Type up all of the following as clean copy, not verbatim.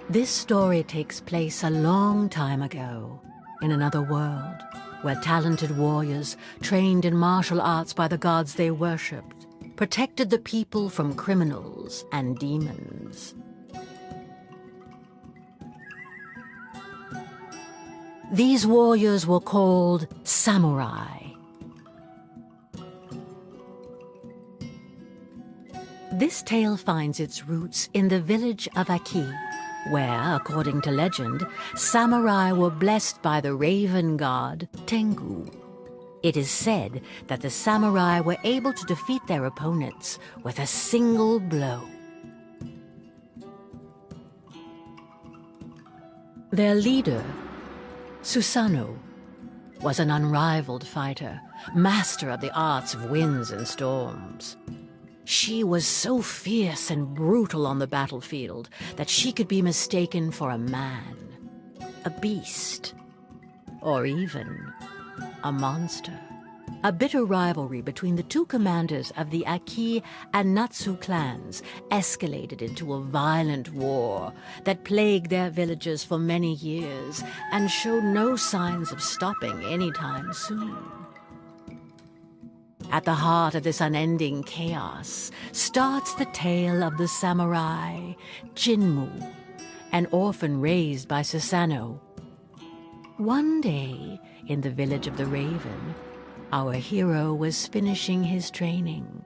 This story takes place a long time ago, in another world, where talented warriors, trained in martial arts by the gods they worshipped, protected the people from criminals and demons. These warriors were called samurai. This tale finds its roots in the village of Aki, where, according to legend, samurai were blessed by the raven god Tengu. It is said that the samurai were able to defeat their opponents with a single blow. Their leader, Susanoo, was an unrivaled fighter, master of the arts of winds and storms. She was so fierce and brutal on the battlefield that she could be mistaken for a man, a beast, or even a monster. A bitter rivalry between the two commanders of the Aki and Natsu clans escalated into a violent war that plagued their villages for many years and showed no signs of stopping anytime soon. At the heart of this unending chaos starts the tale of the samurai Jinmu, an orphan raised by Susanoo. One day, in the village of the Raven, our hero was finishing his training.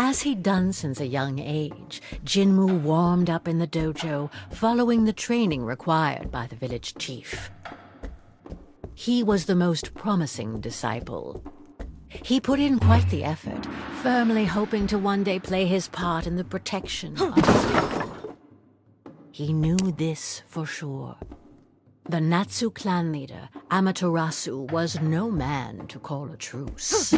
As he'd done since a young age, Jinmu warmed up in the dojo, following the training required by the village chief. He was the most promising disciple. He put in quite the effort, firmly hoping to one day play his part in the protection of his people. He knew this for sure. The Natsu clan leader, Amaterasu, was no man to call a truce.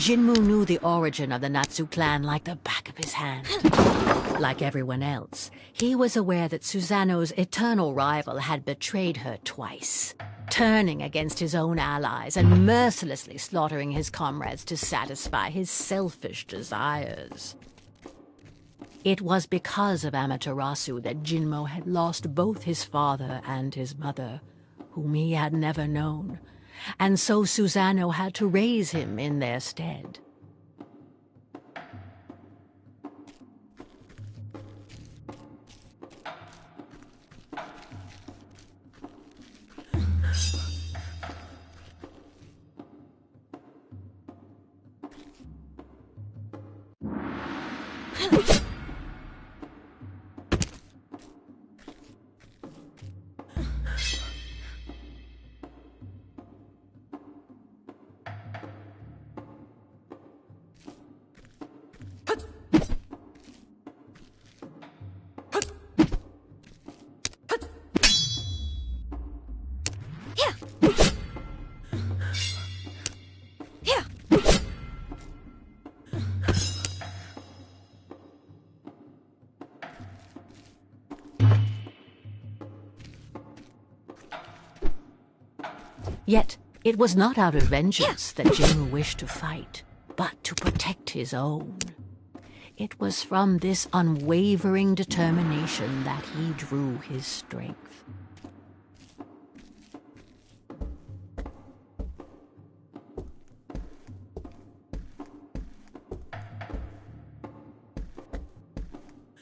Jinmu knew the origin of the Natsu clan like the back of his hand. Like everyone else, he was aware that Susanoo's eternal rival had betrayed her twice, turning against his own allies and mercilessly slaughtering his comrades to satisfy his selfish desires. It was because of Amaterasu that Jinmu had lost both his father and his mother, whom he had never known, and so Susanoo had to raise him in their stead. Yet, it was not out of vengeance that Jinmu wished to fight, but to protect his own. It was from this unwavering determination that he drew his strength.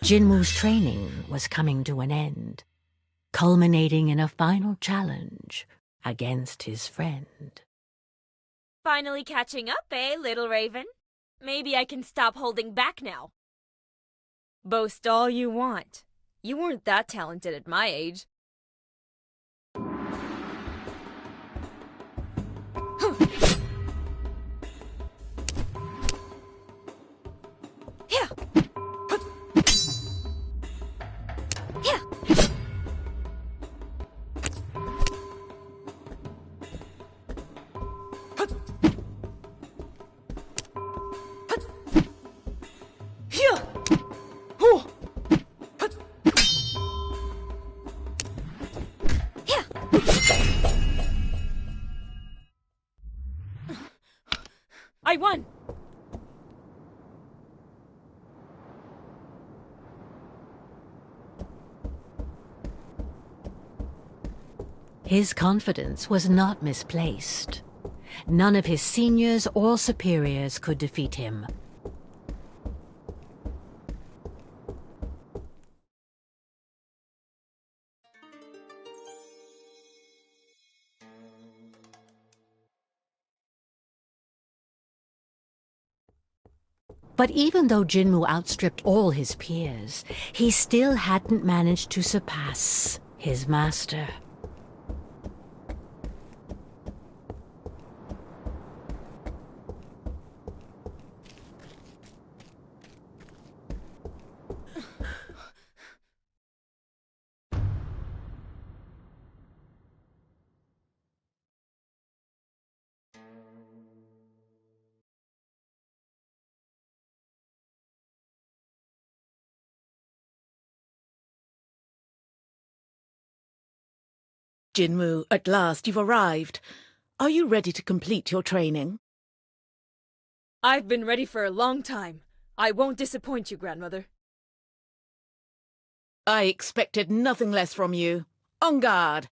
Jinmu's training was coming to an end, culminating in a final challenge against his friend. Finally catching up, eh, little raven? Maybe I can stop holding back now. Boast all you want. You weren't that talented at my age. I won! His confidence was not misplaced. None of his seniors or superiors could defeat him. But even though Jinmu outstripped all his peers, he still hadn't managed to surpass his master. Jinmu, at last you've arrived. Are you ready to complete your training? I've been ready for a long time. I won't disappoint you, grandmother. I expected nothing less from you. En garde!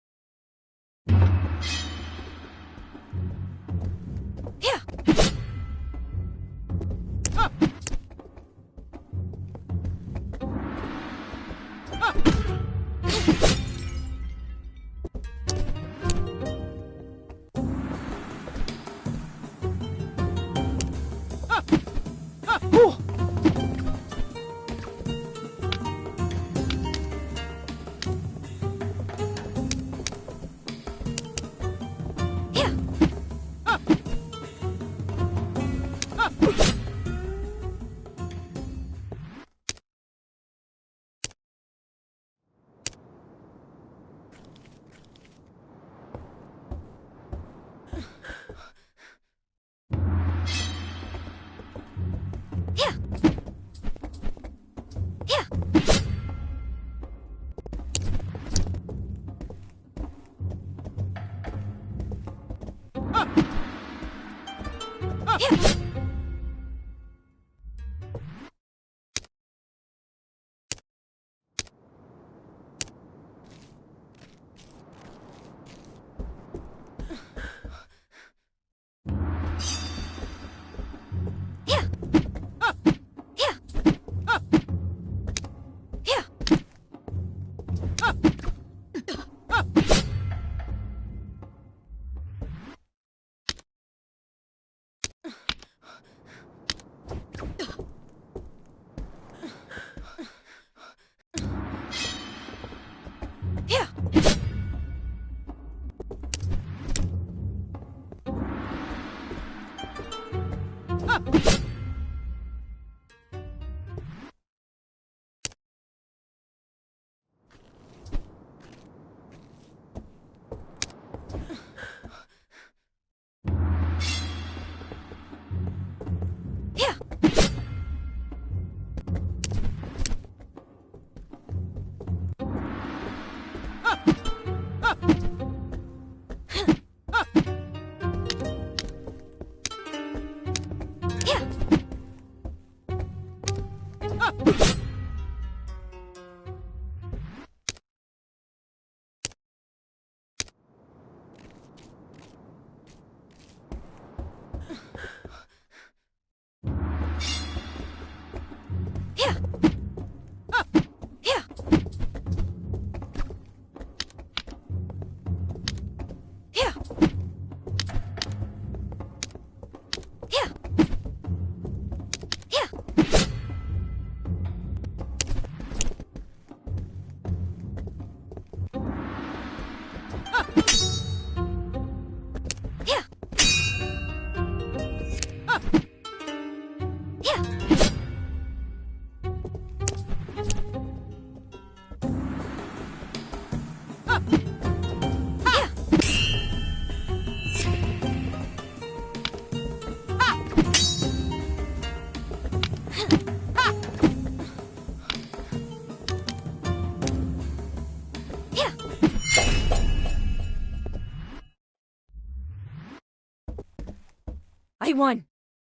I won!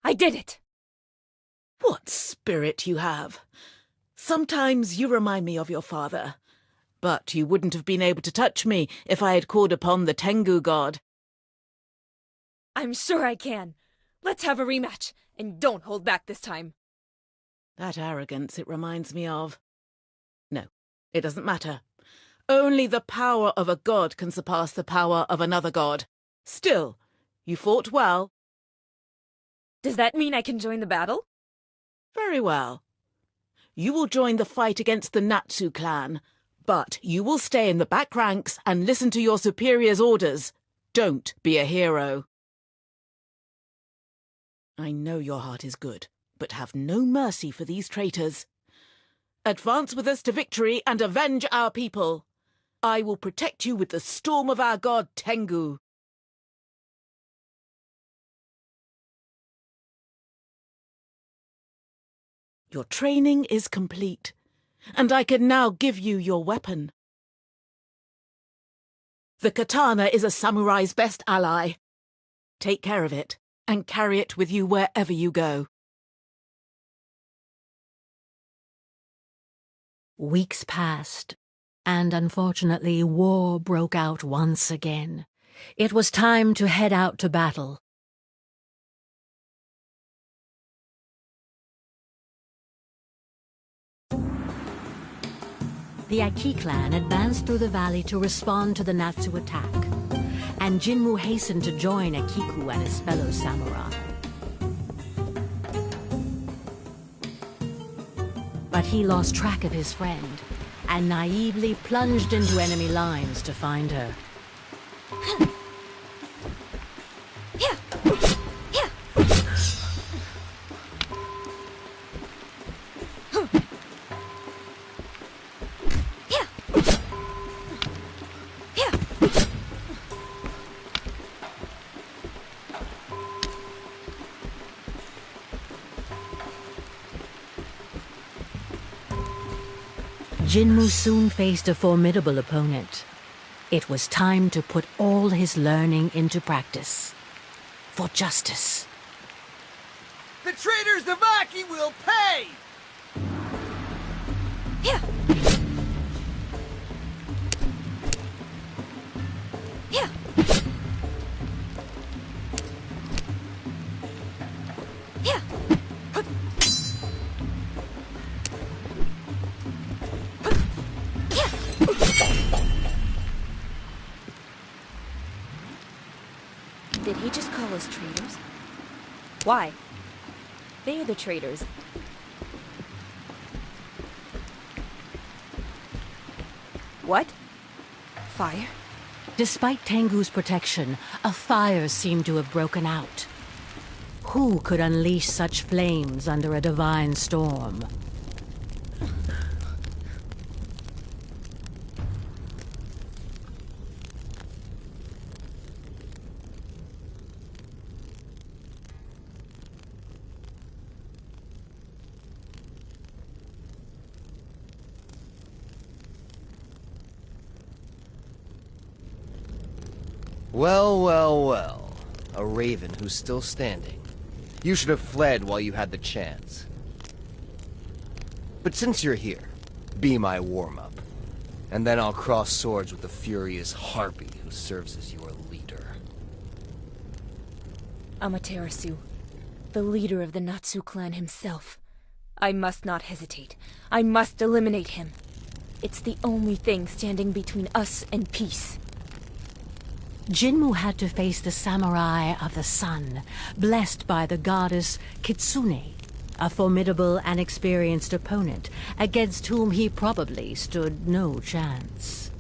I did it! What spirit you have. Sometimes you remind me of your father. But you wouldn't have been able to touch me if I had called upon the Tengu god. I'm sure I can. Let's have a rematch, and don't hold back this time. That arrogance it reminds me of. No, it doesn't matter. Only the power of a god can surpass the power of another god. Still, you fought well. Does that mean I can join the battle? Very well. You will join the fight against the Natsu clan, but you will stay in the back ranks and listen to your superior's orders. Don't be a hero. I know your heart is good, but have no mercy for these traitors. Advance with us to victory and avenge our people. I will protect you with the storm of our god Tengu. Your training is complete, and I can now give you your weapon. The katana is a samurai's best ally. Take care of it, and carry it with you wherever you go. Weeks passed, and unfortunately war broke out once again. It was time to head out to battle. The Aki clan advanced through the valley to respond to the Natsu attack, and Jinmu hastened to join Akiku and his fellow samurai. But he lost track of his friend, and naively plunged into enemy lines to find her. Jinmu soon faced a formidable opponent. It was time to put all his learning into practice. For justice. The traitors of Aki will pay! Yeah. Yeah. Yeah. Did he just call us traitors? Why? They are the traitors. What? Fire? Despite Tengu's protection, a fire seemed to have broken out. Who could unleash such flames under a divine storm? Well, well, well. A raven who's still standing. You should have fled while you had the chance. But since you're here, be my warm-up. And then I'll cross swords with the furious harpy who serves as your leader. Amaterasu, the leader of the Natsu clan himself. I must not hesitate. I must eliminate him. It's the only thing standing between us and peace. Jinmu had to face the samurai of the sun, blessed by the goddess Kitsune, a formidable and experienced opponent against whom he probably stood no chance.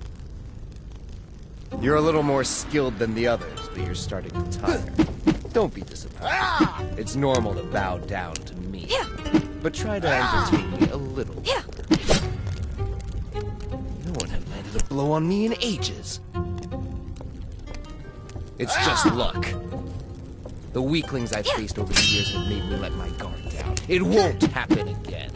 You're a little more skilled than the others, but you're starting to tire. Don't be disappointed. It's normal to bow down to me. But try to entertain me a little. No one had landed a blow on me in ages. It's just luck. The weaklings I've faced over the years have made me let my guard down. It won't happen again.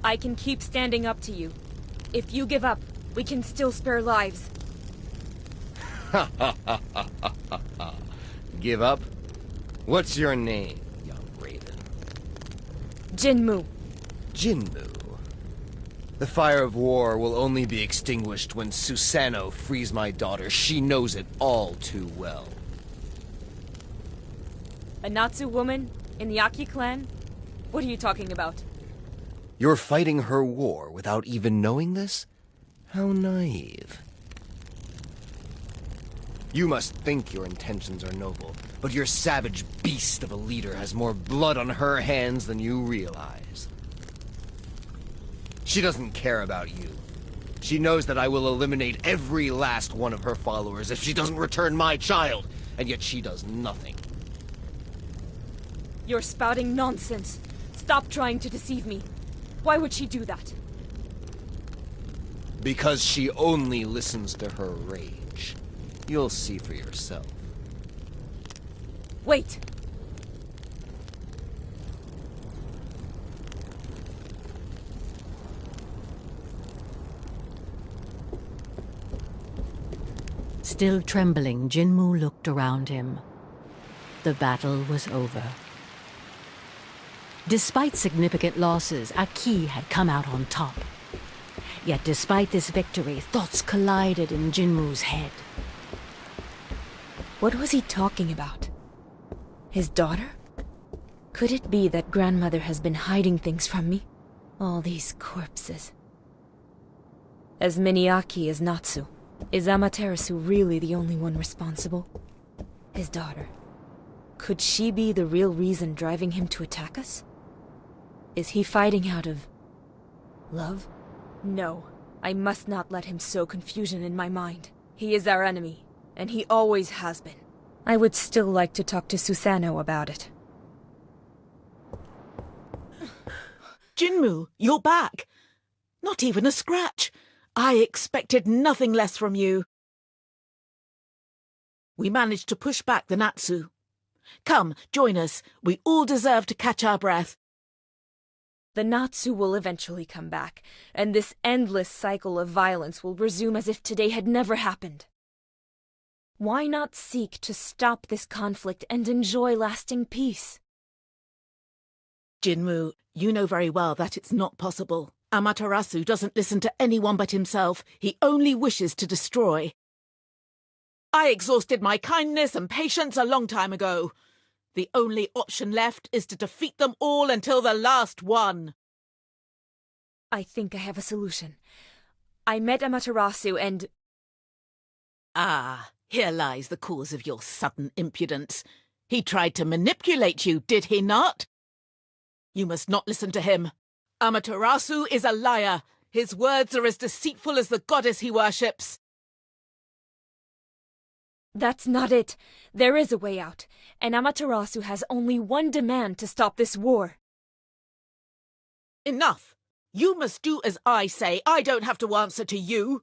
I can keep standing up to you. If you give up, we can still spare lives. Give up? What's your name, young raven? Jinmu. Jinmu. The fire of war will only be extinguished when Susanoo frees my daughter. She knows it all too well. A Natsu woman in the Aki clan? What are you talking about? You're fighting her war without even knowing this? How naive. You must think your intentions are noble, but your savage beast of a leader has more blood on her hands than you realize. She doesn't care about you. She knows that I will eliminate every last one of her followers if she doesn't return my child, and yet she does nothing. You're spouting nonsense. Stop trying to deceive me. Why would she do that? Because she only listens to her rage. You'll see for yourself. Wait! Still trembling, Jinmu looked around him. The battle was over. Despite significant losses, Aki had come out on top. Yet despite this victory, thoughts collided in Jinmu's head. What was he talking about? His daughter? Could it be that grandmother has been hiding things from me? All these corpses. As many Aki as Natsu. Is Amaterasu really the only one responsible? His daughter. Could she be the real reason driving him to attack us? Is he fighting out of love? No, I must not let him sow confusion in my mind. He is our enemy, and he always has been. I would still like to talk to Susanoo about it. Jinmu, you're back. Not even a scratch. I expected nothing less from you. We managed to push back the Natsu. Come, join us. We all deserve to catch our breath. The Natsu will eventually come back, and this endless cycle of violence will resume as if today had never happened. Why not seek to stop this conflict and enjoy lasting peace? Jinmu, you know very well that it's not possible. Amaterasu doesn't listen to anyone but himself. He only wishes to destroy. I exhausted my kindness and patience a long time ago. The only option left is to defeat them all until the last one. I think I have a solution. I met Amaterasu and... Ah, here lies the cause of your sudden impudence. He tried to manipulate you, did he not? You must not listen to him. Amaterasu is a liar. His words are as deceitful as the goddess he worships. That's not it. There is a way out, and Amaterasu has only one demand to stop this war. Enough! You must do as I say. I don't have to answer to you.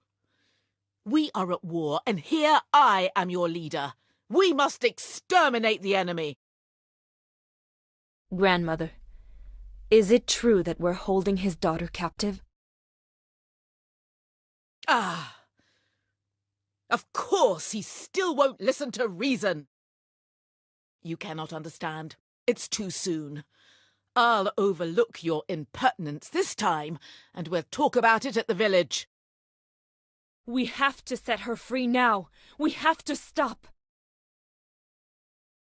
We are at war, and here I am your leader. We must exterminate the enemy. Grandmother, is it true that we're holding his daughter captive? Ah! Of course, he still won't listen to reason. You cannot understand. It's too soon. I'll overlook your impertinence this time, and we'll talk about it at the village. We have to set her free now. We have to stop.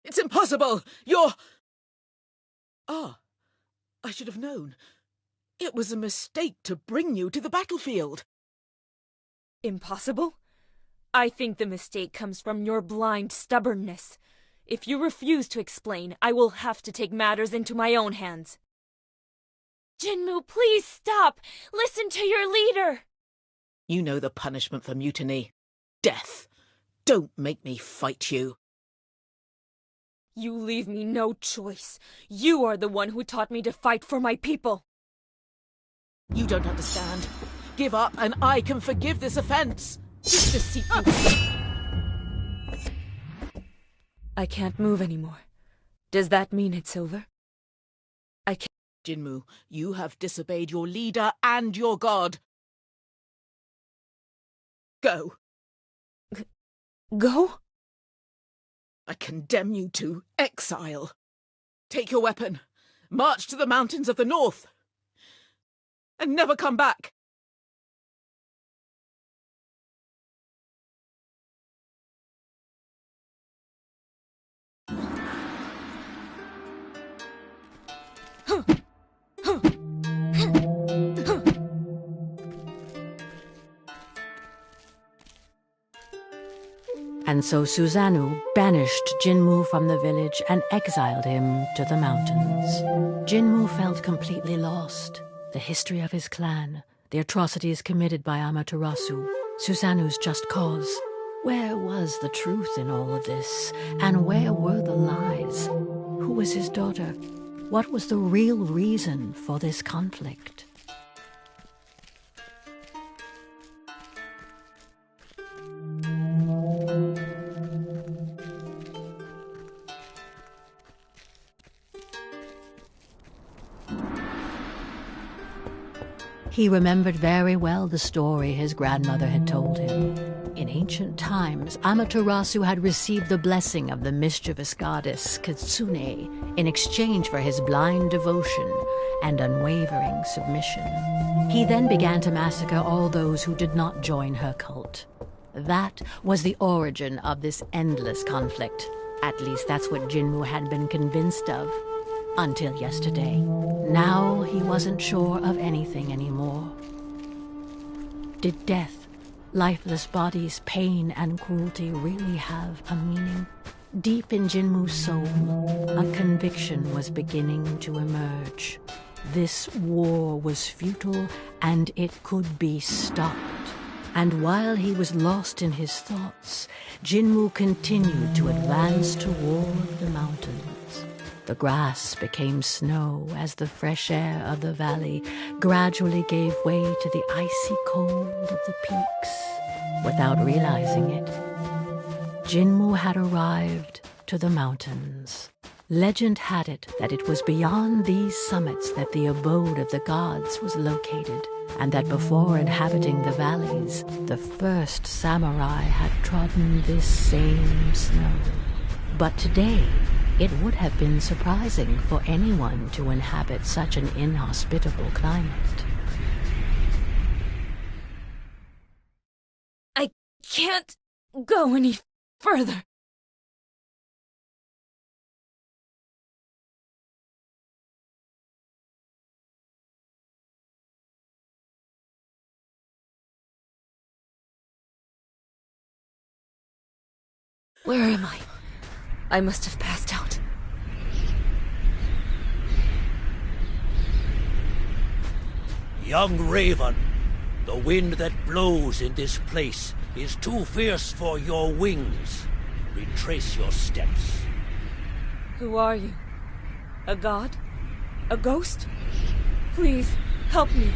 It's impossible. You're... Ah. I should have known. It was a mistake to bring you to the battlefield. Impossible? I think the mistake comes from your blind stubbornness. If you refuse to explain, I will have to take matters into my own hands. Jinmu, please stop! Listen to your leader! You know the punishment for mutiny. Death. Don't make me fight you. You leave me no choice. You are the one who taught me to fight for my people. You don't understand. Give up and I can forgive this offense. This deceitful... I can't move anymore. Does that mean it's over? I can't... Jinmu, you have disobeyed your leader and your god. Go. Go? I condemn you to exile. Take your weapon, march to the mountains of the north, and never come back. And so Susanoo banished Jinmu from the village and exiled him to the mountains. Jinmu felt completely lost. The history of his clan, the atrocities committed by Amaterasu, Susanoo's just cause. Where was the truth in all of this? And where were the lies? Who was his daughter? What was the real reason for this conflict? He remembered very well the story his grandmother had told him. In ancient times, Amaterasu had received the blessing of the mischievous goddess Kitsune in exchange for his blind devotion and unwavering submission. He then began to massacre all those who did not join her cult. That was the origin of this endless conflict. At least that's what Jinmu had been convinced of. Until yesterday. Now he wasn't sure of anything anymore. Did death, lifeless bodies, pain and cruelty really have a meaning? Deep in Jinmu's soul, a conviction was beginning to emerge. This war was futile and it could be stopped. And while he was lost in his thoughts, Jinmu continued to advance toward the mountains. The grass became snow as the fresh air of the valley gradually gave way to the icy cold of the peaks. Without realizing it, Jinmu had arrived to the mountains. Legend had it that it was beyond these summits that the abode of the gods was located, and that before inhabiting the valleys, the first samurai had trodden this same snow. But today, it would have been surprising for anyone to inhabit such an inhospitable climate. I can't go any further. Where am I? I must have passed out. Young Raven, the wind that blows in this place is too fierce for your wings. Retrace your steps. Who are you? A god? A ghost? Please, help me.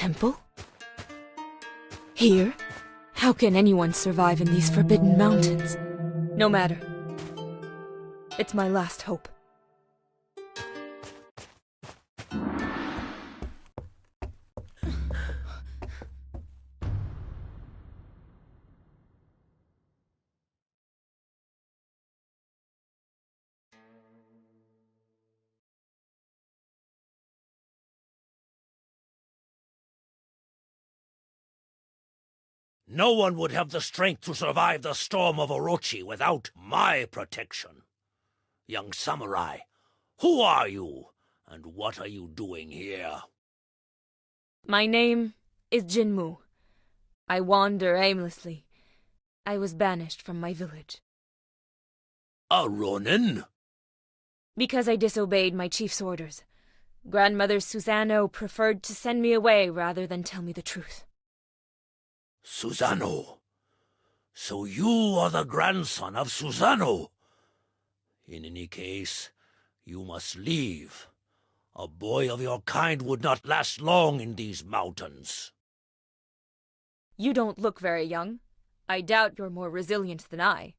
Temple? Here? How can anyone survive in these forbidden mountains? No matter. It's my last hope. No one would have the strength to survive the storm of Orochi without my protection. Young samurai, who are you, and what are you doing here? My name is Jinmu. I wander aimlessly. I was banished from my village. A ronin? Because I disobeyed my chief's orders. Grandmother Susanoo preferred to send me away rather than tell me the truth. Susanoo? So you are the grandson of Susanoo? In any case, you must leave. A boy of your kind would not last long in these mountains. You don't look very young. I doubt you're more resilient than I.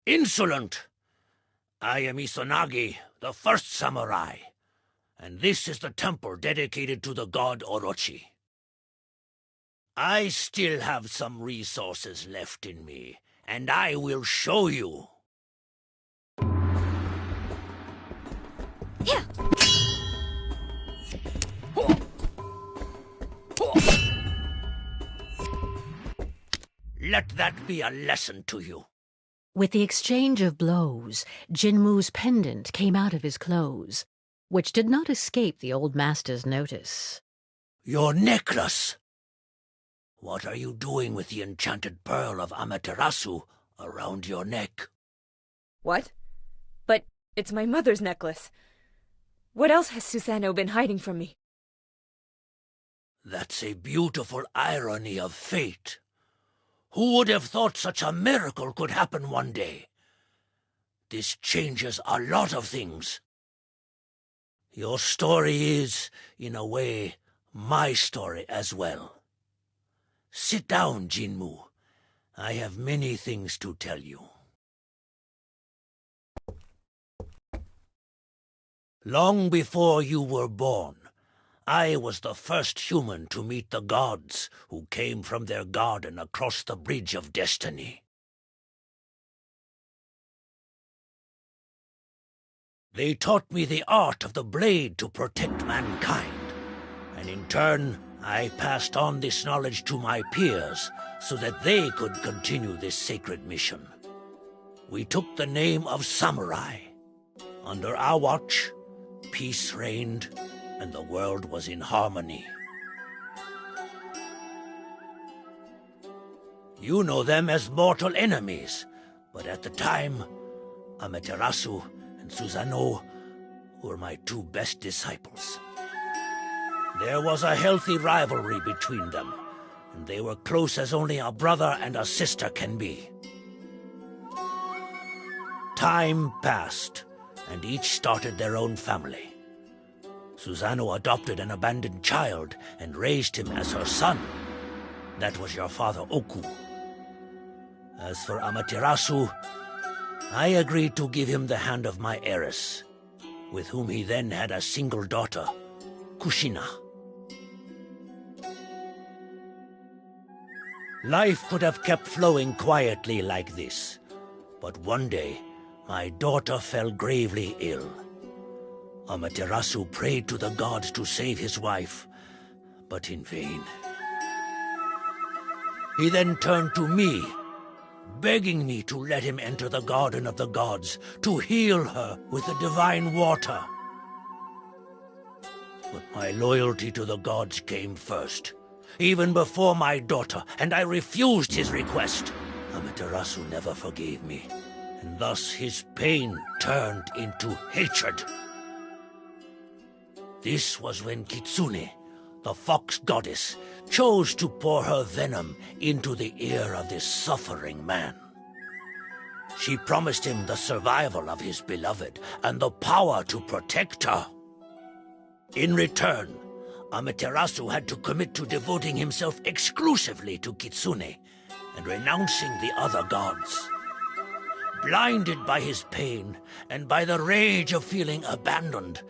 Insolent! I am Izanagi, the first samurai, and this is the temple dedicated to the god Orochi. I still have some resources left in me, and I will show you. Yeah. Let that be a lesson to you. With the exchange of blows, Jinmu's pendant came out of his clothes, which did not escape the old master's notice. Your necklace! What are you doing with the enchanted pearl of Amaterasu around your neck? What? But it's my mother's necklace. What else has Susanoo been hiding from me? That's a beautiful irony of fate. Who would have thought such a miracle could happen one day? This changes a lot of things. Your story is, in a way, my story as well. Sit down, Jinmu. I have many things to tell you. Long before you were born, I was the first human to meet the gods who came from their garden across the Bridge of Destiny. They taught me the art of the blade to protect mankind, and in turn, I passed on this knowledge to my peers so that they could continue this sacred mission. We took the name of samurai. Under our watch, peace reigned, and the world was in harmony. You know them as mortal enemies, but at the time, Amaterasu and Susanoo were my two best disciples. There was a healthy rivalry between them, and they were close as only a brother and a sister can be. Time passed, and each started their own family. Susanoo adopted an abandoned child and raised him as her son. That was your father Oku. As for Amaterasu, I agreed to give him the hand of my heiress, with whom he then had a single daughter, Kushina. Life could have kept flowing quietly like this, but one day my daughter fell gravely ill. Amaterasu prayed to the gods to save his wife, but in vain. He then turned to me, begging me to let him enter the garden of the gods to heal her with the divine water. But my loyalty to the gods came first, even before my daughter, and I refused his request. Amaterasu never forgave me, and thus his pain turned into hatred. This was when Kitsune, the fox goddess, chose to pour her venom into the ear of this suffering man. She promised him the survival of his beloved and the power to protect her. In return, Amaterasu had to commit to devoting himself exclusively to Kitsune and renouncing the other gods. Blinded by his pain and by the rage of feeling abandoned,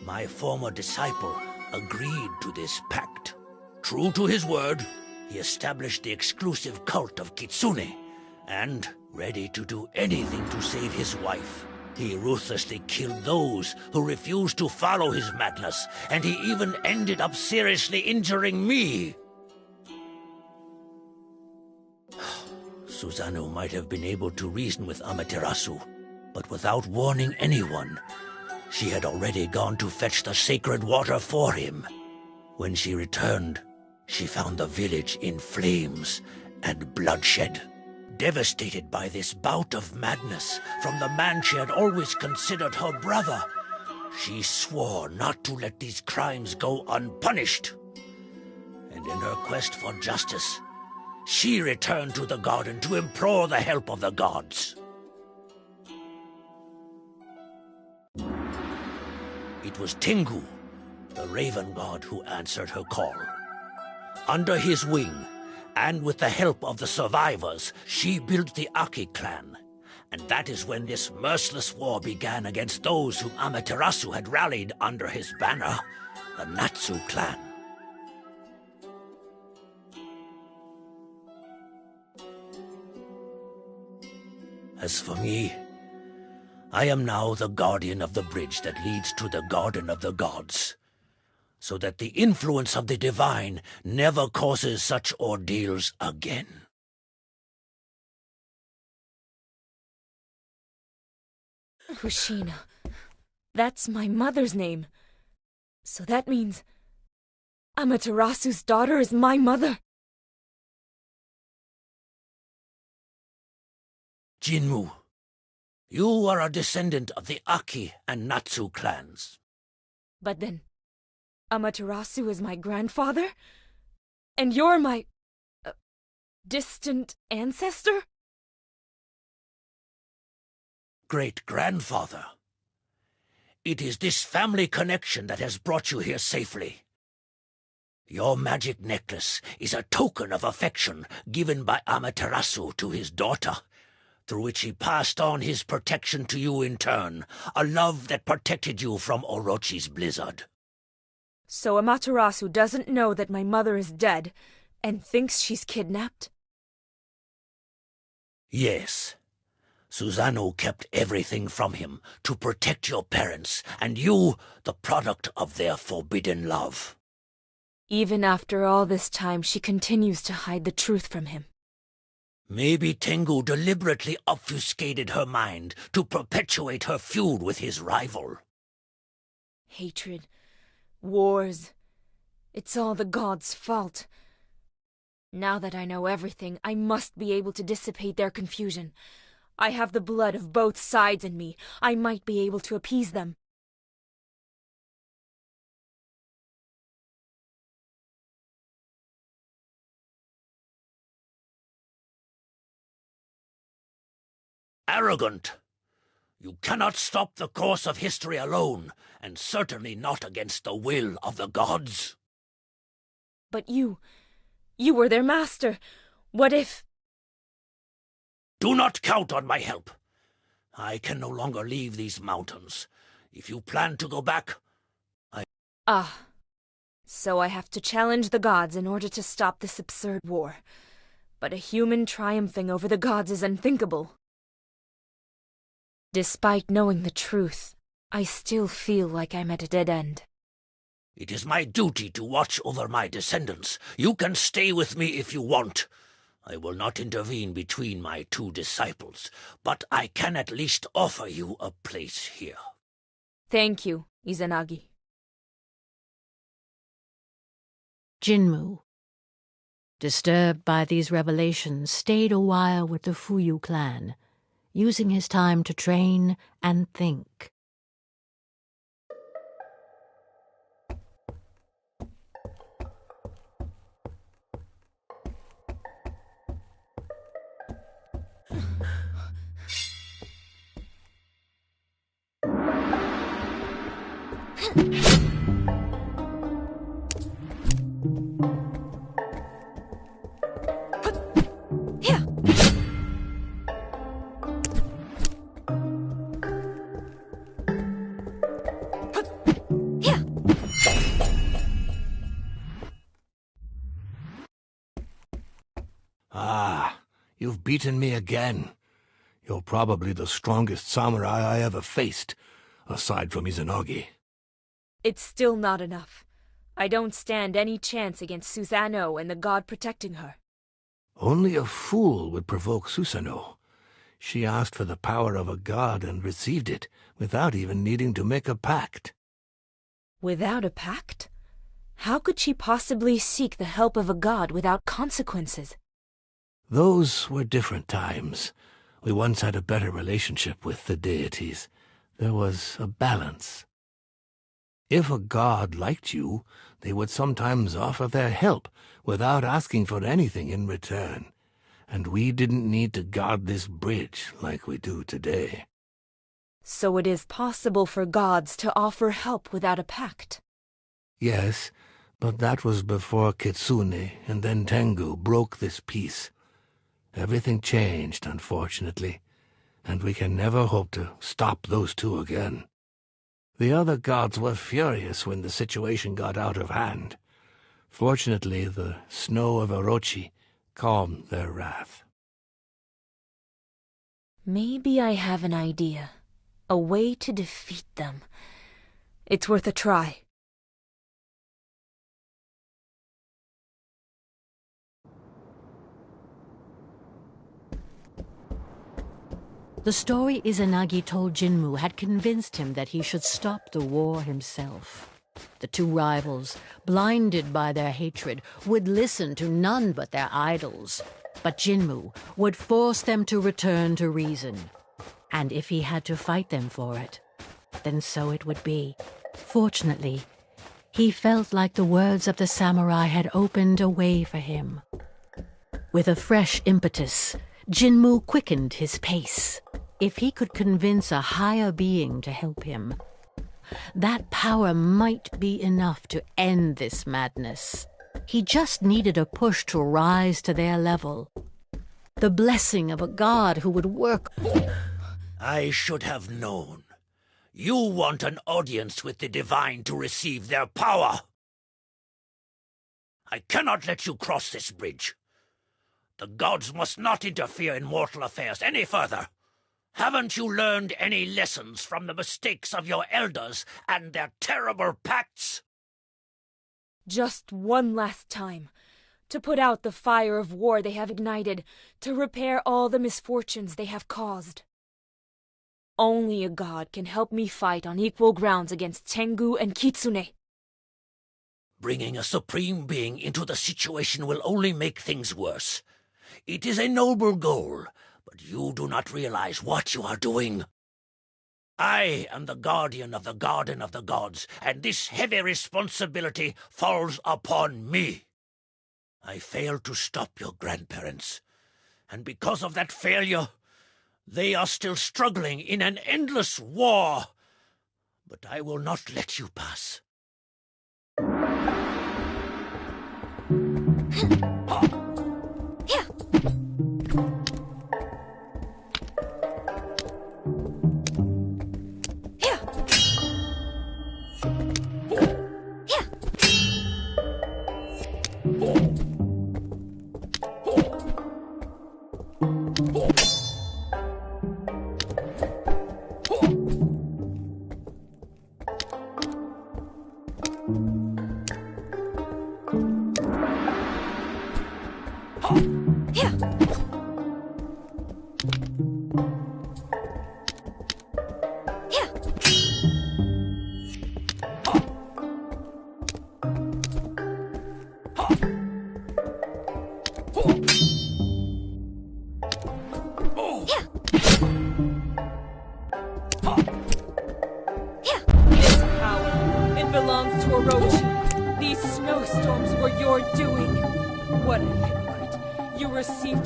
my former disciple agreed to this pact. True to his word, he established the exclusive cult of Kitsune, and, ready to do anything to save his wife, he ruthlessly killed those who refused to follow his madness, and he even ended up seriously injuring me. Susanoo might have been able to reason with Amaterasu, but without warning anyone, she had already gone to fetch the sacred water for him. When she returned, she found the village in flames and bloodshed. Devastated by this bout of madness from the man she had always considered her brother, she swore not to let these crimes go unpunished. And in her quest for justice, she returned to the garden to implore the help of the gods. It was Tengu, the raven god, who answered her call. Under his wing, and with the help of the survivors, she built the Aki clan. And that is when this merciless war began against those whom Amaterasu had rallied under his banner, the Natsu clan. As for me, I am now the guardian of the bridge that leads to the Garden of the Gods, so that the influence of the divine never causes such ordeals again. Kushina. That's my mother's name. So that means Amaterasu's daughter is my mother. Jinmu, you are a descendant of the Aki and Natsu clans. But then, Amaterasu is my grandfather? And you're my... distant ancestor? Great-grandfather. It is this family connection that has brought you here safely. Your magic necklace is a token of affection given by Amaterasu to his daughter, through which he passed on his protection to you in turn, a love that protected you from Orochi's blizzard. So Amaterasu doesn't know that my mother is dead, and thinks she's kidnapped? Yes. Susanoo kept everything from him to protect your parents, and you, the product of their forbidden love. Even after all this time, she continues to hide the truth from him. Maybe Tengu deliberately obfuscated her mind to perpetuate her feud with his rival. Hatred, wars, it's all the gods' fault. Now that I know everything, I must be able to dissipate their confusion. I have the blood of both sides in me. I might be able to appease them. Arrogant! You cannot stop the course of history alone, and certainly not against the will of the gods. But you were their master. What if... Do not count on my help. I can no longer leave these mountains. If you plan to go back, So I have to challenge the gods in order to stop this absurd war. But a human triumphing over the gods is unthinkable. Despite knowing the truth, I still feel like I'm at a dead end. It is my duty to watch over my descendants. You can stay with me if you want. I will not intervene between my two disciples, but I can at least offer you a place here. Thank you, Izanagi. Jinmu, disturbed by these revelations, stayed a while with the Fuyu clan, using his time to train and think. You've beaten me again. You're probably the strongest samurai I ever faced, aside from Izanagi. It's still not enough. I don't stand any chance against Susanoo and the god protecting her. Only a fool would provoke Susanoo. She asked for the power of a god and received it, without even needing to make a pact. Without a pact? How could she possibly seek the help of a god without consequences? Those were different times. We once had a better relationship with the deities. There was a balance. If a god liked you, they would sometimes offer their help without asking for anything in return. And we didn't need to guard this bridge like we do today. So it is possible for gods to offer help without a pact? Yes, but that was before Kitsune and then Tengu broke this peace. Everything changed, unfortunately, and we can never hope to stop those two again. The other gods were furious when the situation got out of hand. Fortunately, the snow of Orochi calmed their wrath. Maybe I have an idea. A way to defeat them. It's worth a try. The story Izanagi told Jinmu had convinced him that he should stop the war himself. The two rivals, blinded by their hatred, would listen to none but their idols. But Jinmu would force them to return to reason. And if he had to fight them for it, then so it would be. Fortunately, he felt like the words of the samurai had opened a way for him. With a fresh impetus, Jinmu quickened his pace. If he could convince a higher being to help him, that power might be enough to end this madness. He just needed a push to rise to their level. The blessing of a god who would work... I should have known. You want an audience with the divine to receive their power. I cannot let you cross this bridge. The gods must not interfere in mortal affairs any further. Haven't you learned any lessons from the mistakes of your elders and their terrible pacts? Just one last time. To put out the fire of war they have ignited, to repair all the misfortunes they have caused. Only a god can help me fight on equal grounds against Tengu and Kitsune. Bringing a supreme being into the situation will only make things worse. It is a noble goal, but you do not realize what you are doing. I am the guardian of the Garden of the Gods, and this heavy responsibility falls upon me. I failed to stop your grandparents, and because of that failure, They are still struggling in an endless war. But I will not let you pass.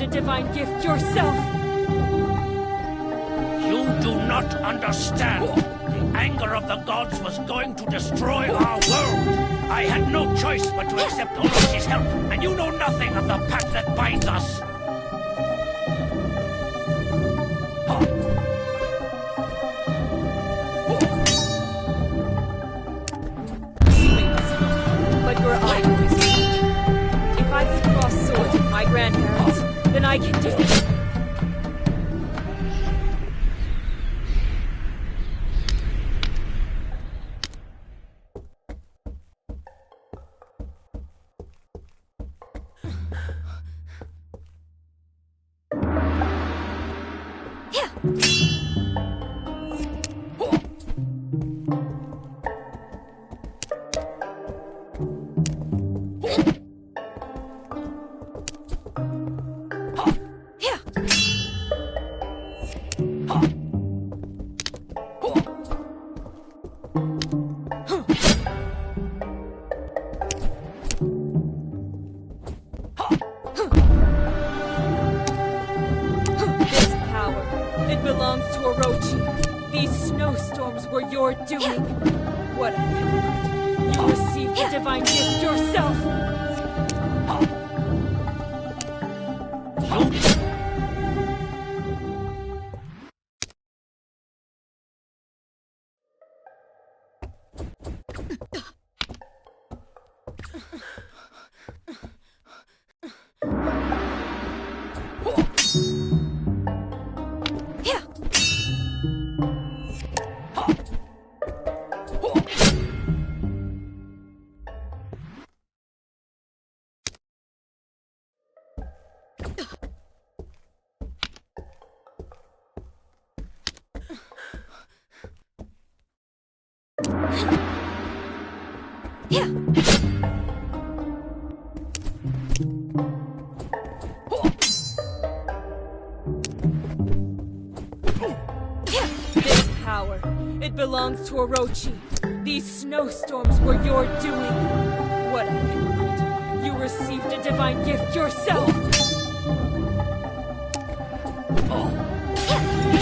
Divine gift yourself! You do not understand. The anger of the gods was going to destroy our world. I had no choice but to accept Orochi's help, and you know nothing of the pact that binds us. But your eye always speak. If I could cross swords with my grandparents, then I can do it. Doing what I can. You received the divine gift yourself. This power, it belongs to Orochi. These snowstorms were your doing. What I can. You received a divine gift yourself.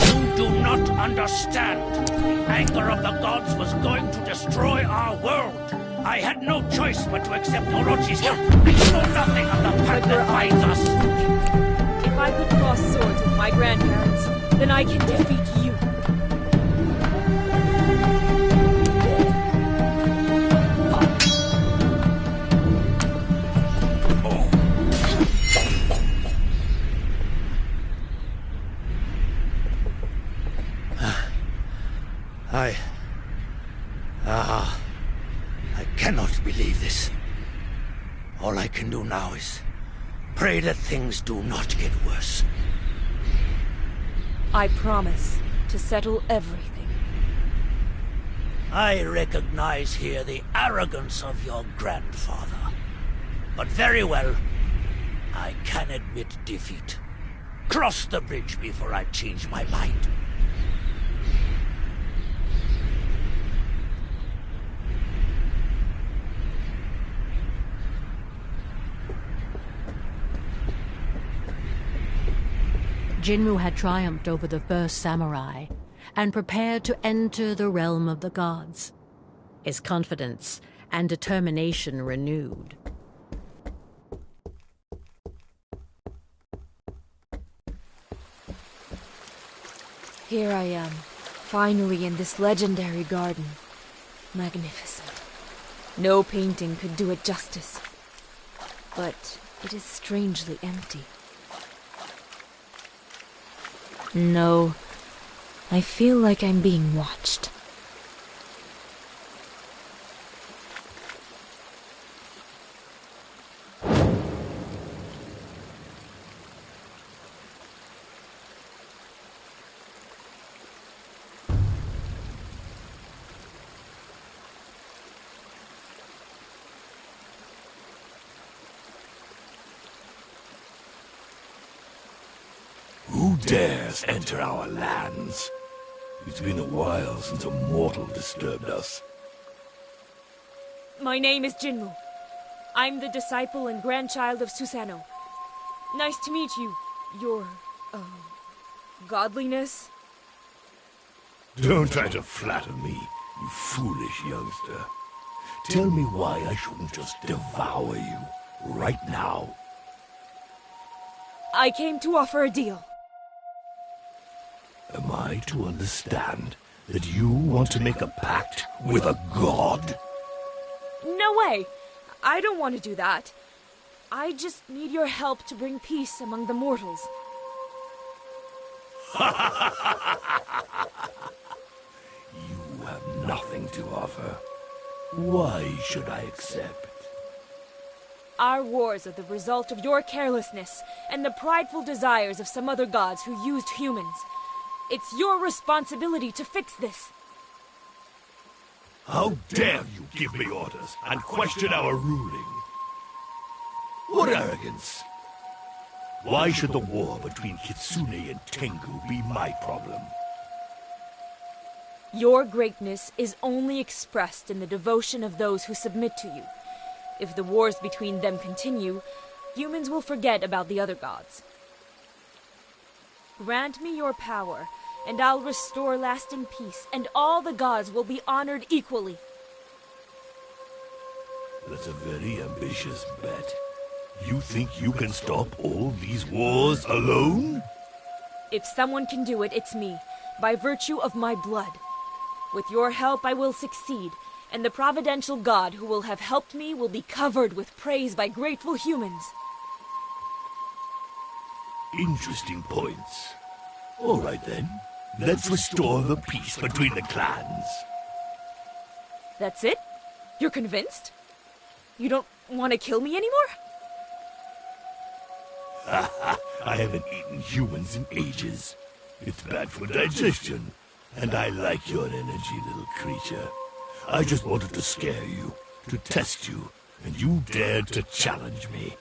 You do not understand. The anger of the gods was going to destroy our world. I had no choice but to accept Orochi's help. I know nothing of the pact that binds us. If I could cross swords with my grandparents, then I can defeat you. I cannot believe this. All I can do now is pray that things do not get worse. I promise to settle everything. I recognize here the arrogance of your grandfather. But very well, I can admit defeat. Cross the bridge before I change my mind. Jinmu had triumphed over the first samurai and prepared to enter the realm of the gods, his confidence and determination renewed. Here I am, finally in this legendary garden. Magnificent. No painting could do it justice. But it is strangely empty. No, I feel like I'm being watched. Who dares enter our lands? It's been a while since a mortal disturbed us. My name is Jinmu. I'm the disciple and grandchild of Susanoo. Nice to meet you, your, godliness. Don't try to flatter me, you foolish youngster. Tell me why I shouldn't just devour you, right now. I came to offer a deal. Am I to understand that you want to make a pact with a god? No way! I don't want to do that. I just need your help to bring peace among the mortals. You have nothing to offer. Why should I accept? Our wars are the result of your carelessness and the prideful desires of some other gods who used humans. It's your responsibility to fix this. How dare you give me orders and question our ruling? What arrogance! Why should the war between Kitsune and Tengu be my problem? Your greatness is only expressed in the devotion of those who submit to you. If the wars between them continue, humans will forget about the other gods. Grant me your power, and I'll restore lasting peace, and all the gods will be honored equally. That's a very ambitious bet. You think you can stop all these wars alone? If someone can do it, it's me, by virtue of my blood. With your help, I will succeed, and the providential god who will have helped me will be covered with praise by grateful humans. Interesting points. All right then, let's restore the peace between the clans. That's it? You're convinced? You don't want to kill me anymore? I haven't eaten humans in ages. It's bad for digestion, and I like your energy, little creature. I just wanted to scare you, to test you, and you dared to challenge me.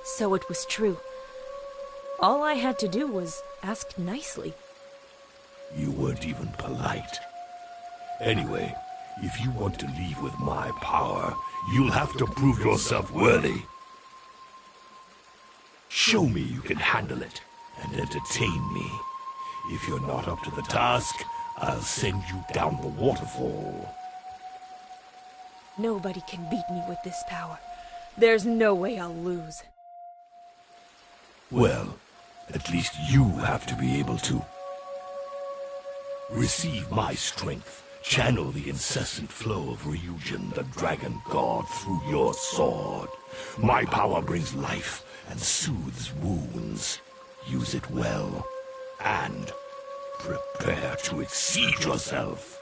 So it was true. All I had to do was ask nicely. You weren't even polite. Anyway, if you want to leave with my power, you'll have to prove yourself worthy. Show me you can handle it, and entertain me. If you're not up to the task, I'll send you down the waterfall. Nobody can beat me with this power. There's no way I'll lose. Well, at least you have to be able to. Receive my strength. Channel the incessant flow of Ryujin, the dragon god, through your sword. My power brings life and soothes wounds. Use it well, and prepare to exceed yourself.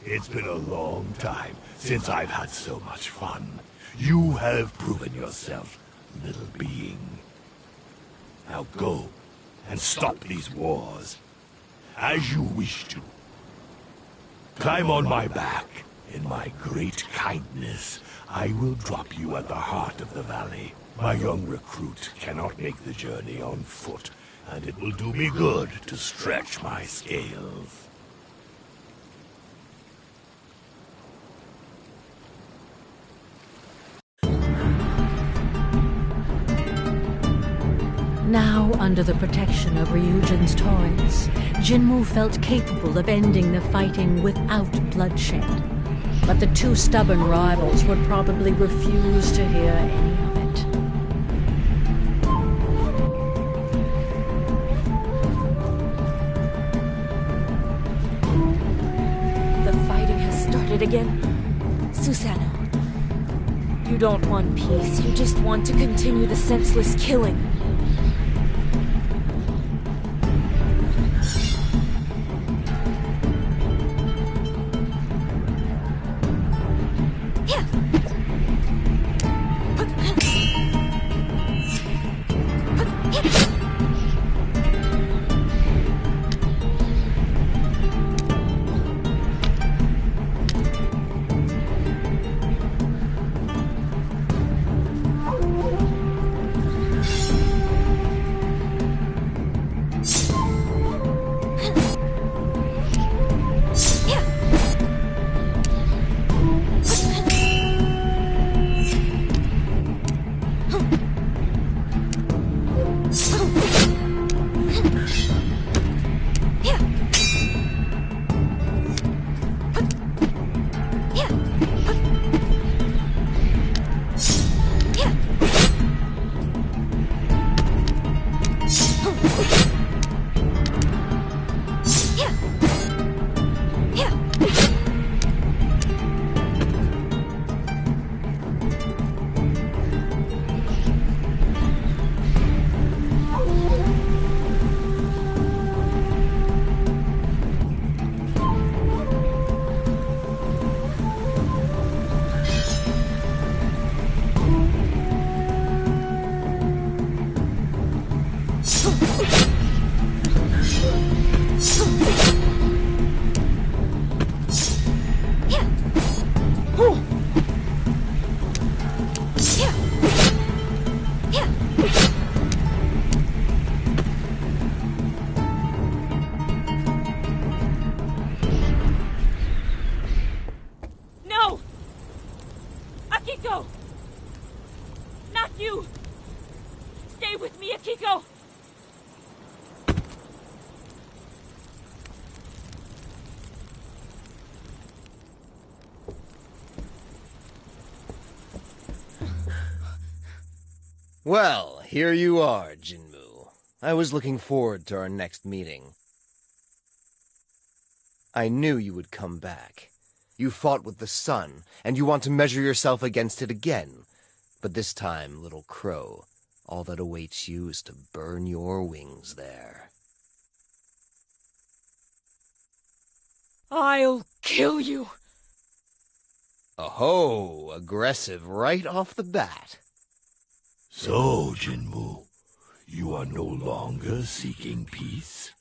It's been a long time since I've had so much fun. You have proven yourself, little being. Now go and stop these wars, as you wish to. Climb on my back. In my great kindness, I will drop you at the heart of the valley. My young recruit cannot make the journey on foot, and it will do me good to stretch my scales. Now, under the protection of Ryujin's torrents, Jinmu felt capable of ending the fighting without bloodshed. But the two stubborn rivals would probably refuse to hear any of it. The fighting has started again. Susanoo, you don't want peace, you just want to continue the senseless killing. Akiko! Not you! Stay with me, Akiko! Well, here you are, Jinmu. I was looking forward to our next meeting. I knew you would come back. You fought with the sun, and you want to measure yourself against it again. But this time, little crow, all that awaits you is to burn your wings there. I'll kill you! Oh, aggressive right off the bat. So, Jinmu, you are no longer seeking peace?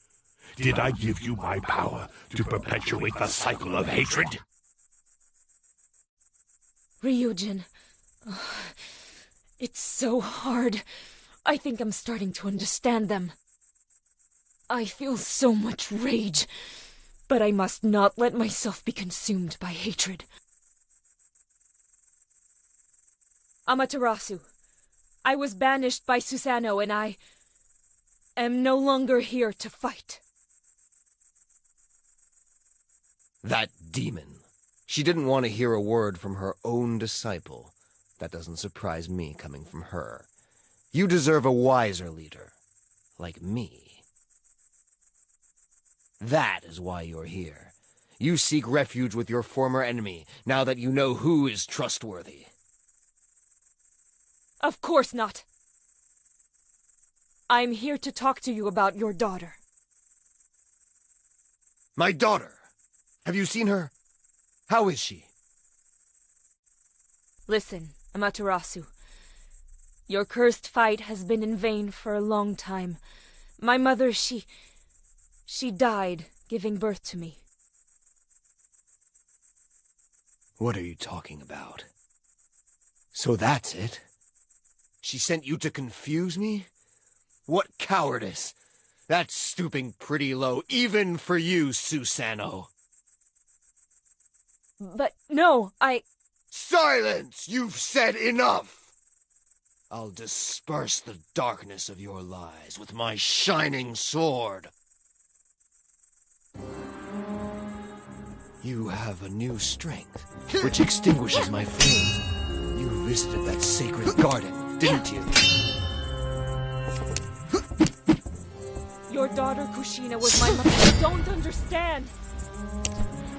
Did I give you my power to perpetuate the cycle of hatred? Ryujin, it's so hard. I think I'm starting to understand them. I feel so much rage, but I must not let myself be consumed by hatred. Amaterasu, I was banished by Susanoo and I am no longer here to fight. That demon. She didn't want to hear a word from her own disciple. That doesn't surprise me coming from her. You deserve a wiser leader, like me. That is why you're here. You seek refuge with your former enemy, now that you know who is trustworthy. Of course not. I'm here to talk to you about your daughter. My daughter! Have you seen her? How is she? Listen, Amaterasu. Your cursed fight has been in vain for a long time. My mother, she died giving birth to me. What are you talking about? So that's it? She sent you to confuse me? What cowardice! That's stooping pretty low, even for you, Susanoo. But no, Silence! You've said enough! I'll disperse the darkness of your lies with my shining sword. You have a new strength, which extinguishes my flames. You visited that sacred garden, didn't you? your daughter Kushina was my mother. You don't understand.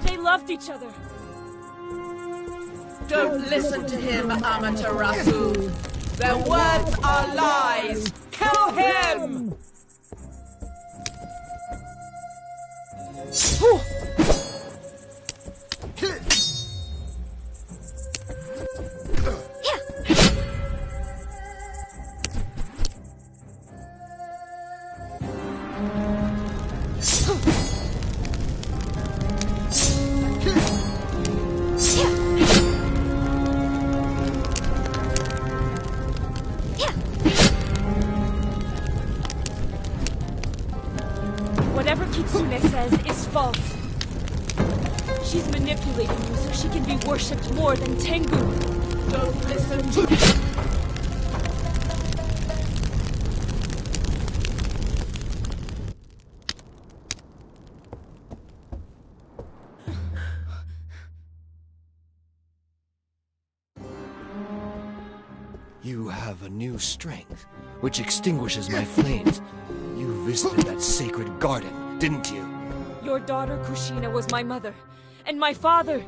They loved each other. Don't listen to him, Amaterasu. Their words are lies. Kill him! Whatever Kitsune says is false. She's manipulating you so she can be worshipped more than Tengu. Don't listen to him. You have a new strength, which extinguishes my flames. You visited that sacred garden, didn't you? Your daughter Kushina was my mother, and my father...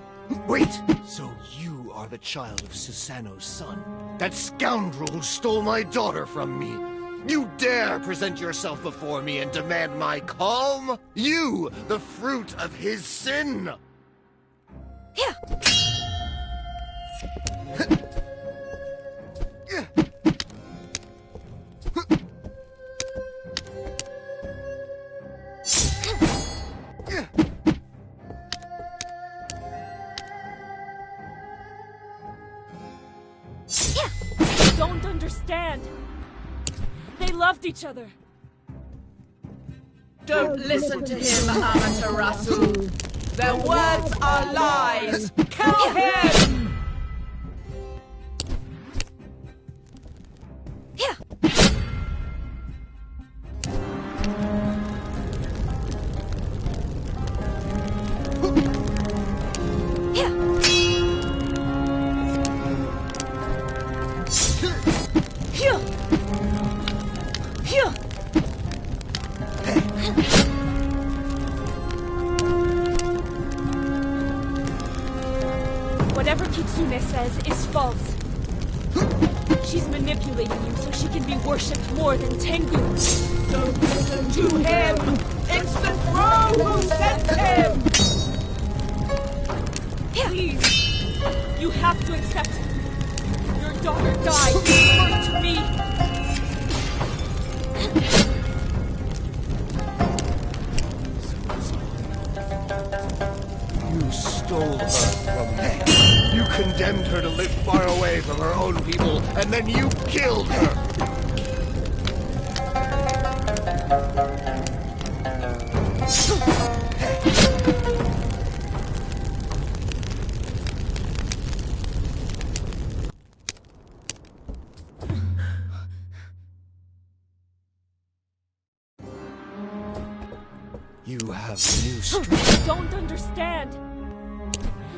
Wait! So you are the child of Susanoo's son? That scoundrel who stole my daughter from me? You dare present yourself before me and demand my calm? You, the fruit of his sin! Don't understand. They loved each other. Don't listen to him, Amaterasu. Their words are lies. Kill him! Whatever Kitsune says is false. She's manipulating you so she can be worshipped more than Tengu. Don't listen to him! It's the throne who sent him! Please, you have to accept it. Your daughter died giving birth to me. You stole her from me. You condemned her to live far away from her own people, and then you killed her! You have new strength. You don't understand.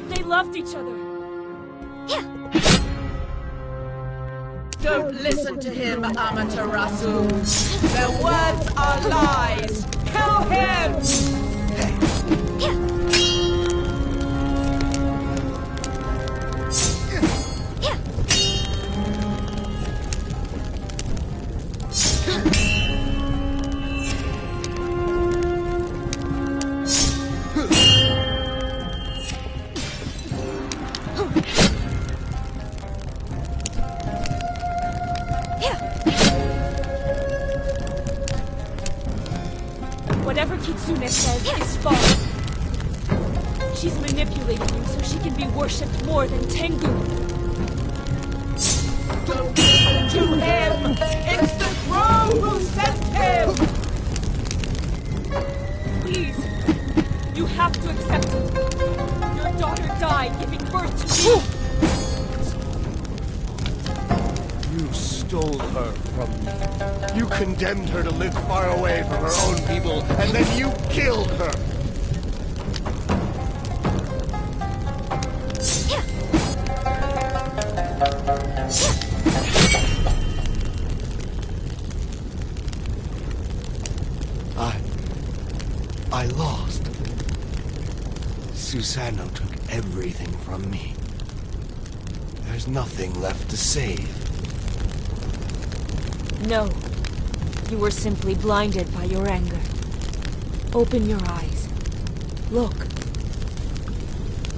They loved each other. Don't listen to him, Amaterasu! Their words are lies! Kill him! Whatever Kitsune says is false. She's manipulating you so she can be worshipped more than Tengu. Don't listen to him! It's the throne who sent him! Please, you have to accept it. Your daughter died giving birth to me. You stole her from me. You condemned her to live far away from her own people, and then you killed her! I lost. Susanoo took everything from me. There's nothing left to save. No. You were simply blinded by your anger. Open your eyes. Look.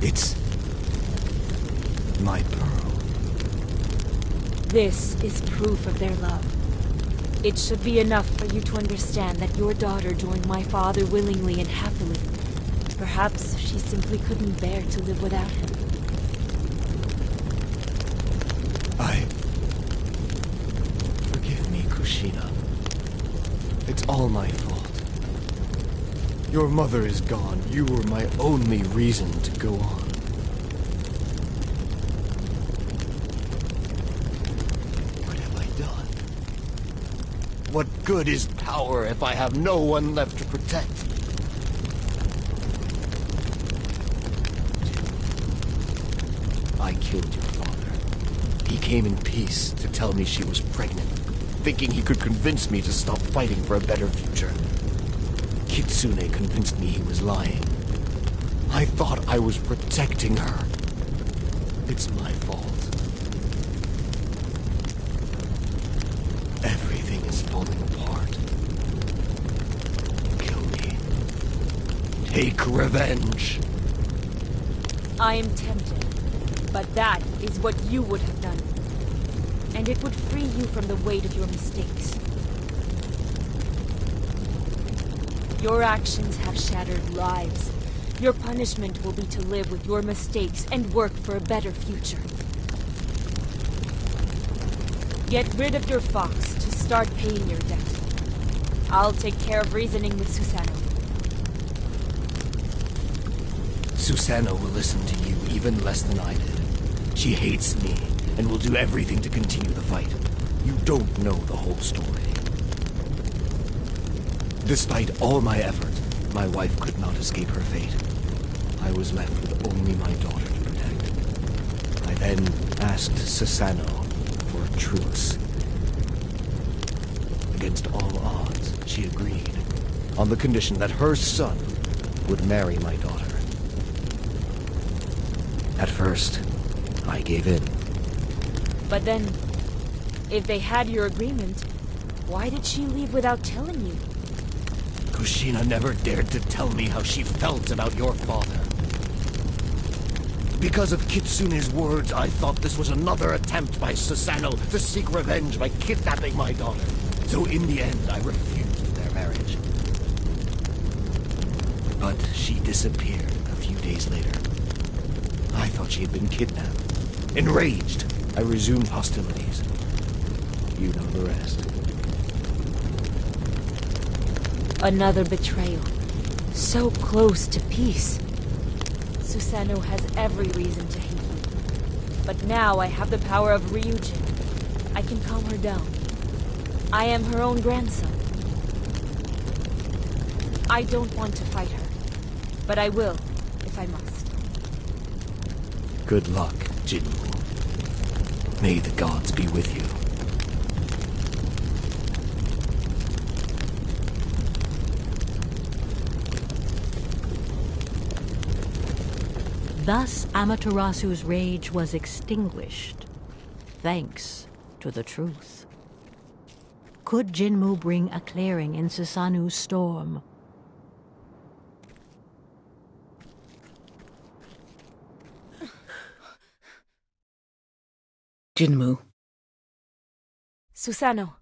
It's my pearl. This is proof of their love. It should be enough for you to understand that your daughter joined my father willingly and happily. Perhaps she simply couldn't bear to live without him. Forgive me, Kushina. It's all my fault. Your mother is gone. You were my only reason to go on. What have I done? What good is power if I have no one left to protect? I killed your father. He came in peace to tell me she was pregnant, thinking he could convince me to stop fighting for a better future. Kitsune convinced me he was lying. I thought I was protecting her. It's my fault. Everything is falling apart. Kill me. Take revenge. I am tempted, but that is what you would have done. And it would free you from the weight of your mistakes. Your actions have shattered lives. Your punishment will be to live with your mistakes and work for a better future. Get rid of your fox to start paying your debt. I'll take care of reasoning with Susanoo. Susanoo will listen to you even less than I did. She hates me and will do everything to continue the fight. You don't know the whole story. Despite all my effort, my wife could not escape her fate. I was left with only my daughter to protect. I then asked Susanoo for a truce. Against all odds, she agreed, on the condition that her son would marry my daughter. At first, I gave in. But then, if they had your agreement, why did she leave without telling you? Kushina never dared to tell me how she felt about your father. Because of Kitsune's words, I thought this was another attempt by Susanoo to seek revenge by kidnapping my daughter. So in the end, I refused their marriage. But she disappeared a few days later. I thought she had been kidnapped. Enraged, I resumed hostilities. You know the rest. Another betrayal. So close to peace. Susanoo has every reason to hate you. But now I have the power of Ryujin. I can calm her down. I am her own grandson. I don't want to fight her, but I will, if I must. Good luck, Jinwoo. May the gods be with you. Thus Amaterasu's rage was extinguished, thanks to the truth. Could Jinmu bring a clearing in Susanoo's storm? Jinmu, Susanoo.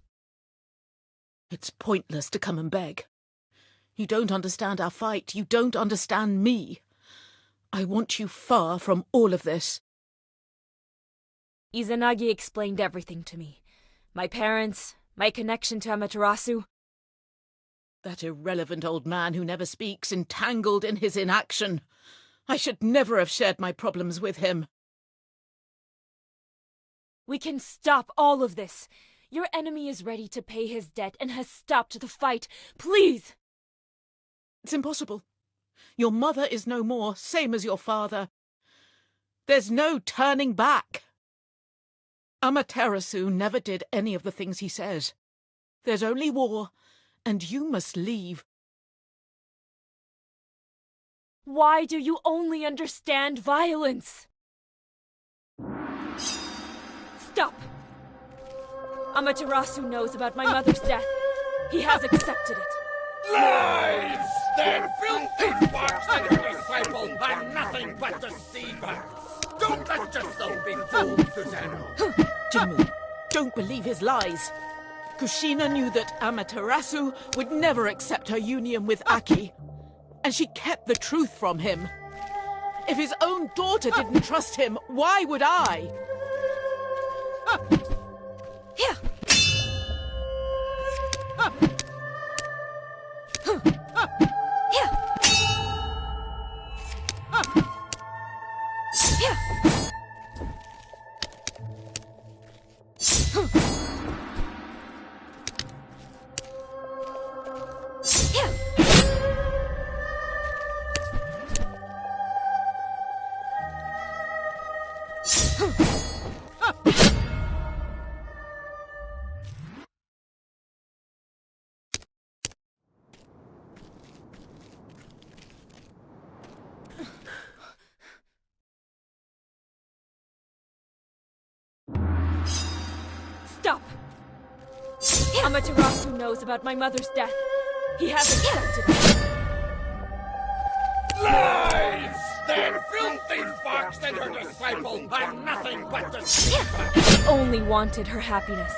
it's pointless to come and beg. You don't understand our fight. You don't understand me. I want you far from all of this. Izanagi explained everything to me. My parents, my connection to Amaterasu. That irrelevant old man who never speaks, entangled in his inaction. I should never have shared my problems with him. We can stop all of this. Your enemy is ready to pay his debt and has stopped the fight. Please! It's impossible. Your mother is no more, same as your father. There's no turning back. Amaterasu never did any of the things he says. There's only war, and you must leave. Why do you only understand violence? Stop! Amaterasu knows about my mother's death. He has accepted it. Lies! That filthy fox and her disciple are nothing but deceivers! Don't let yourself be fooled, Susanoo! Jinmu, don't believe his lies. Kushina knew that Amaterasu would never accept her union with Aki, and she kept the truth from him. If his own daughter didn't trust him, why would I? Here! Stop! Amaterasu knows about my mother's death. He has accepted it. Lies! That filthy fox and her disciple are nothing but deceivers! He only wanted her happiness.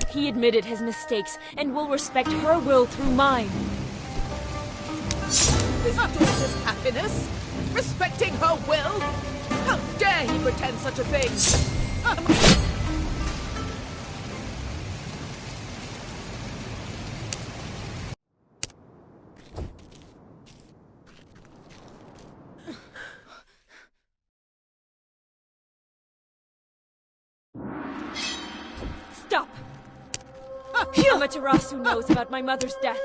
He admitted his mistakes and will respect her will through mine. His daughter's happiness? Respecting her will? How dare he pretend such a thing? Stop! Amaterasu knows about my mother's death.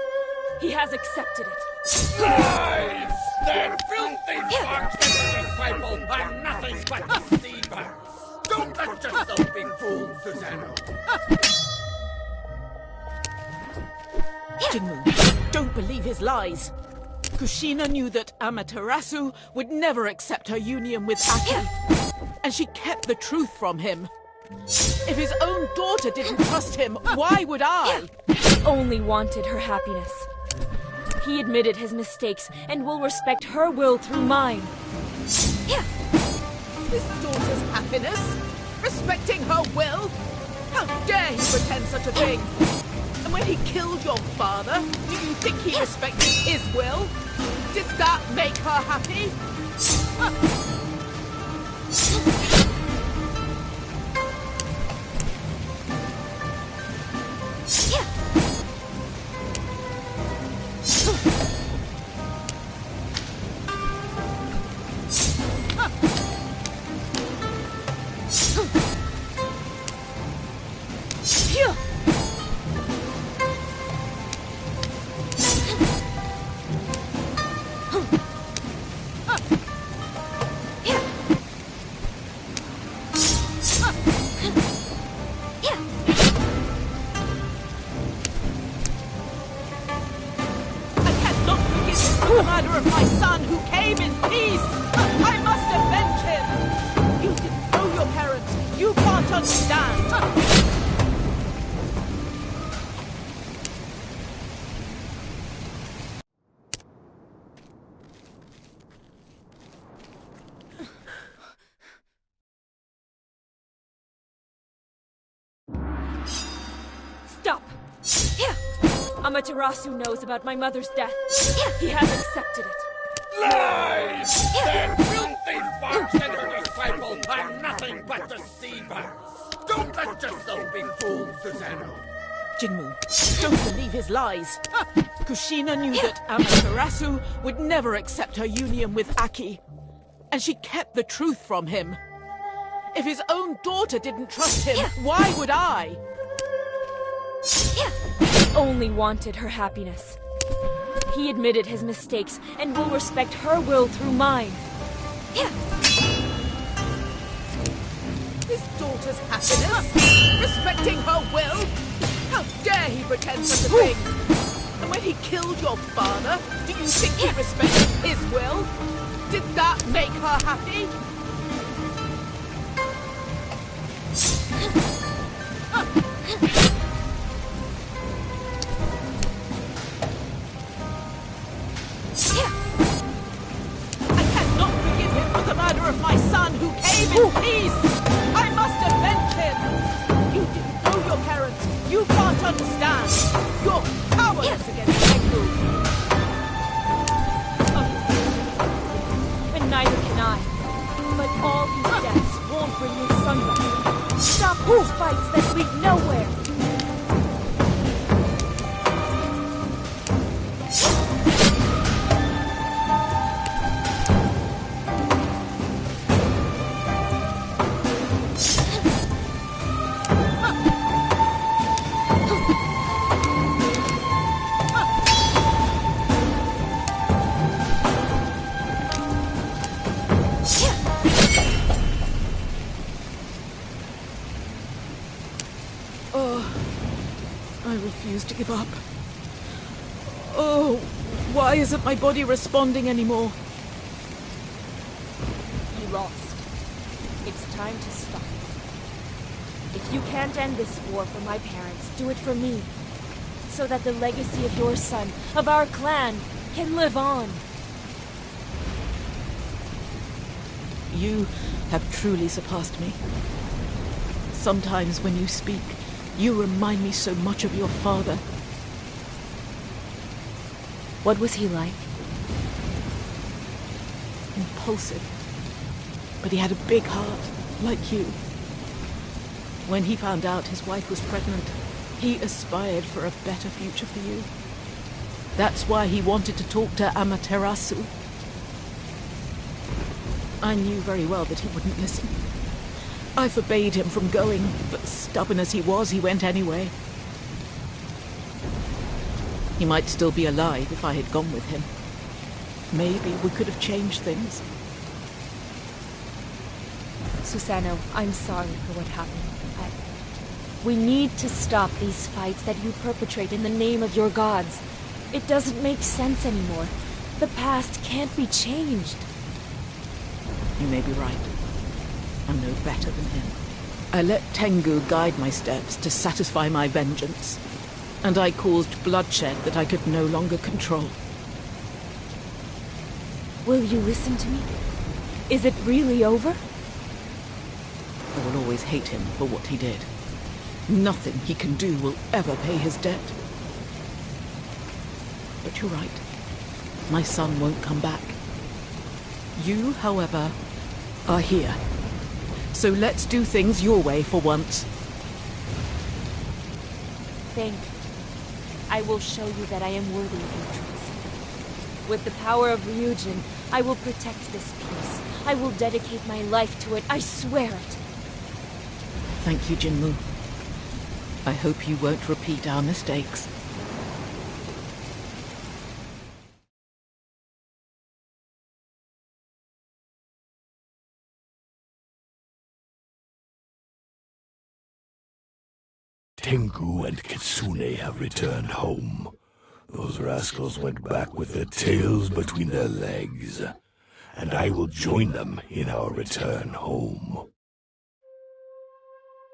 He has accepted it. Lies! That filthy fox and her disciple are nothing but deceivers! Don't let yourself be fooled, Susanoo! Jinmu, don't believe his lies. Kushina knew that Amaterasu would never accept her union with Aki, And she kept the truth from him. If his own daughter didn't trust him, why would I? He only wanted her happiness. He admitted his mistakes and will respect her will through mine. His daughter's happiness? Respecting her will? How dare he pretend such a thing? And when he killed your father, do you think he respected his will? Did that make her happy? The murder of my son who came in peace! I must avenge him! You didn't know your parents! You can't understand! Stop! Amaterasu knows about my mother's death. He has accepted it. Lies! That filthy fox and her disciple are nothing but deceivers! Don't let yourself be fooled, Susanoo! Jinmu, don't believe his lies. Kushina knew that Amaterasu would never accept her union with Aki. And she kept the truth from him. If his own daughter didn't trust him, why would I? He only wanted her happiness. He admitted his mistakes and will respect her will through mine. His daughter's happiness? Respecting her will? How dare he pretend such a thing? And when he killed your father, do you think he respected his will? Did that make her happy? I cannot forgive him for the murder of my son who came in peace! I must avenge him! You didn't know your parents! You can't understand! You're powerless against Tengu! And neither can I. But all these deaths won't bring me sunlight. Stop these fights that lead nowhere! I refuse to give up. Oh, why isn't my body responding anymore? You lost. It's time to stop. If you can't end this war for my parents, do it for me. So that the legacy of your son, of our clan, can live on. You have truly surpassed me. Sometimes when you speak, you remind me so much of your father. What was he like? Impulsive. But he had a big heart, like you. When he found out his wife was pregnant, he aspired for a better future for you. That's why he wanted to talk to Amaterasu. I knew very well that he wouldn't listen. I forbade him from going, but stubborn as he was, he went anyway. He might still be alive if I had gone with him. Maybe we could have changed things. Susanoo, I'm sorry for what happened. We need to stop these fights that you perpetrate in the name of your gods. It doesn't make sense anymore. The past can't be changed. You may be right. I'm no better than him. I let Tengu guide my steps to satisfy my vengeance, and I caused bloodshed that I could no longer control. Will you listen to me? Is it really over? I will always hate him for what he did. Nothing he can do will ever pay his debt. But you're right. My son won't come back. You, however, are here. So let's do things your way for once. Thank you. I will show you that I am worthy of your trust. With the power of Ryujin, I will protect this peace. I will dedicate my life to it, I swear it. Thank you, Jinmu. I hope you won't repeat our mistakes. Tengu and Kitsune have returned home. Those rascals went back with their tails between their legs, and I will join them in our return home.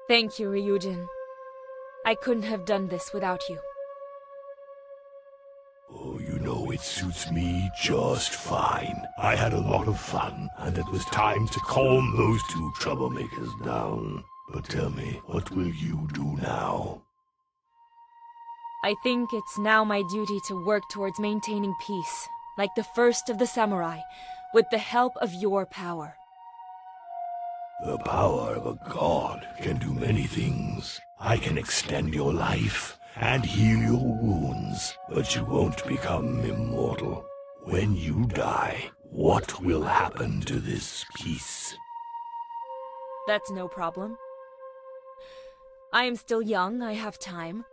Thank you, Ryujin. I couldn't have done this without you. Oh, you know, it suits me just fine. I had a lot of fun, and it was time to calm those two troublemakers down. But tell me, what will you do now? I think it's now my duty to work towards maintaining peace, like the first of the samurai, with the help of your power. The power of a god can do many things. I can extend your life and heal your wounds, but you won't become immortal. When you die, what will happen to this peace? That's no problem. I am still young, I have time.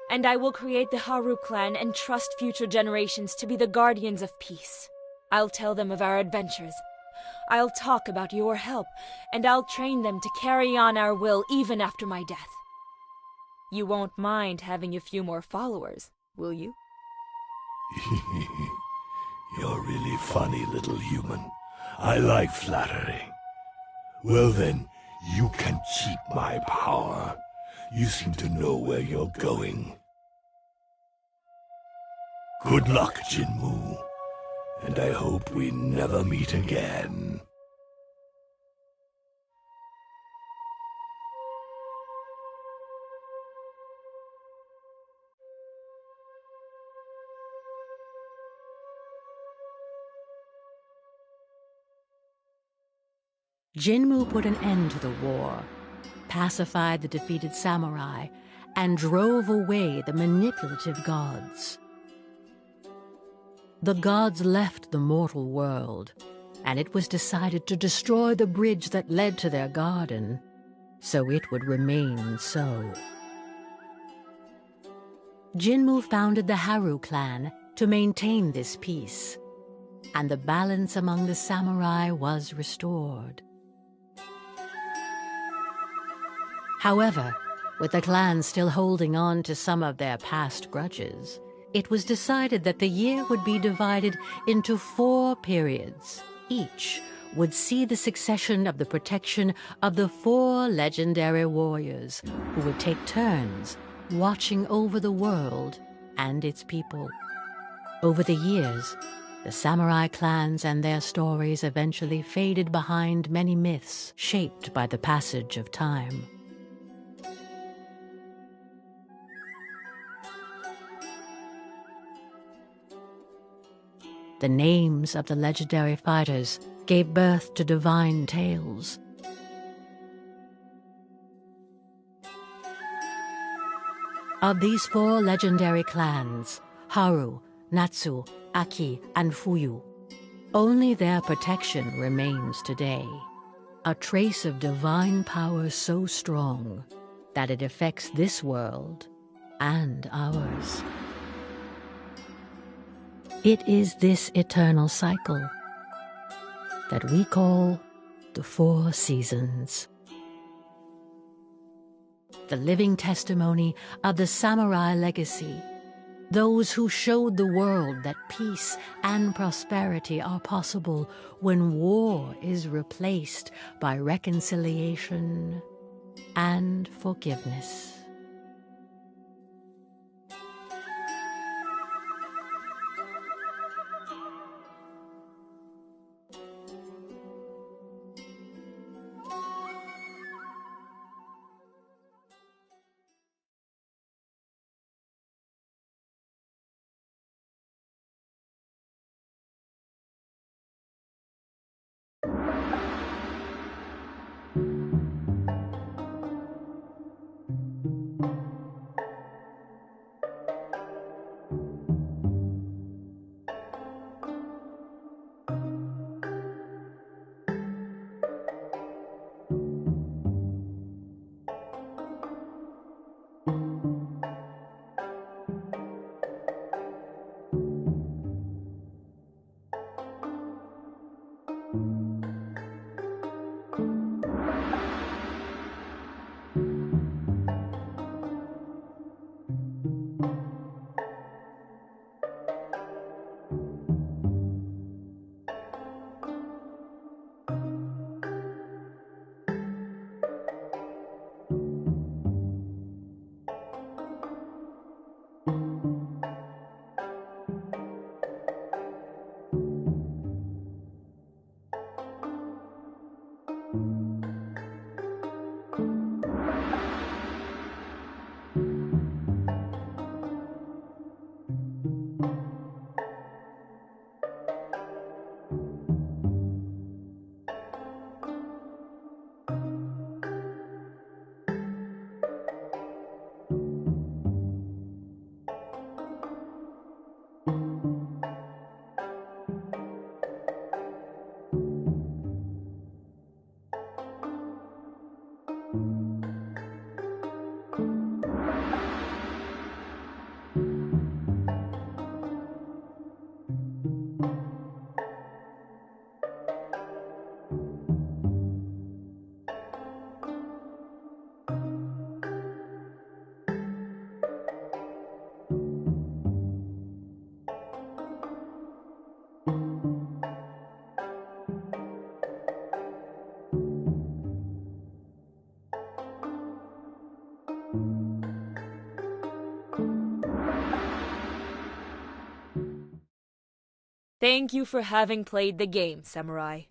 And I will create the Haru clan and trust future generations to be the guardians of peace. I'll tell them of our adventures. I'll talk about your help, and I'll train them to carry on our will even after my death. You won't mind having a few more followers, will you? You're a really funny little human. I like flattery. Well then, you can keep my power. You seem to know where you're going. Good luck, Jinmu. And I hope we never meet again. Jinmu put an end to the war, pacified the defeated samurai, and drove away the manipulative gods. The gods left the mortal world, and it was decided to destroy the bridge that led to their garden, so it would remain so. Jinmu founded the Haru clan to maintain this peace, and the balance among the samurai was restored. However, with the clan still holding on to some of their past grudges, it was decided that the year would be divided into 4 periods. Each would see the succession of the protection of the 4 legendary warriors who would take turns watching over the world and its people. Over the years, the samurai clans and their stories eventually faded behind many myths shaped by the passage of time. The names of the legendary fighters gave birth to divine tales. Of these 4 legendary clans, Haru, Natsu, Aki, and Fuyu, only their protection remains today. A trace of divine power so strong that it affects this world and ours. It is this eternal cycle that we call the 4 seasons. The living testimony of the samurai legacy Those who showed the world that peace and prosperity are possible when war is replaced by reconciliation and forgiveness. Thank you for having played the game, Samurai.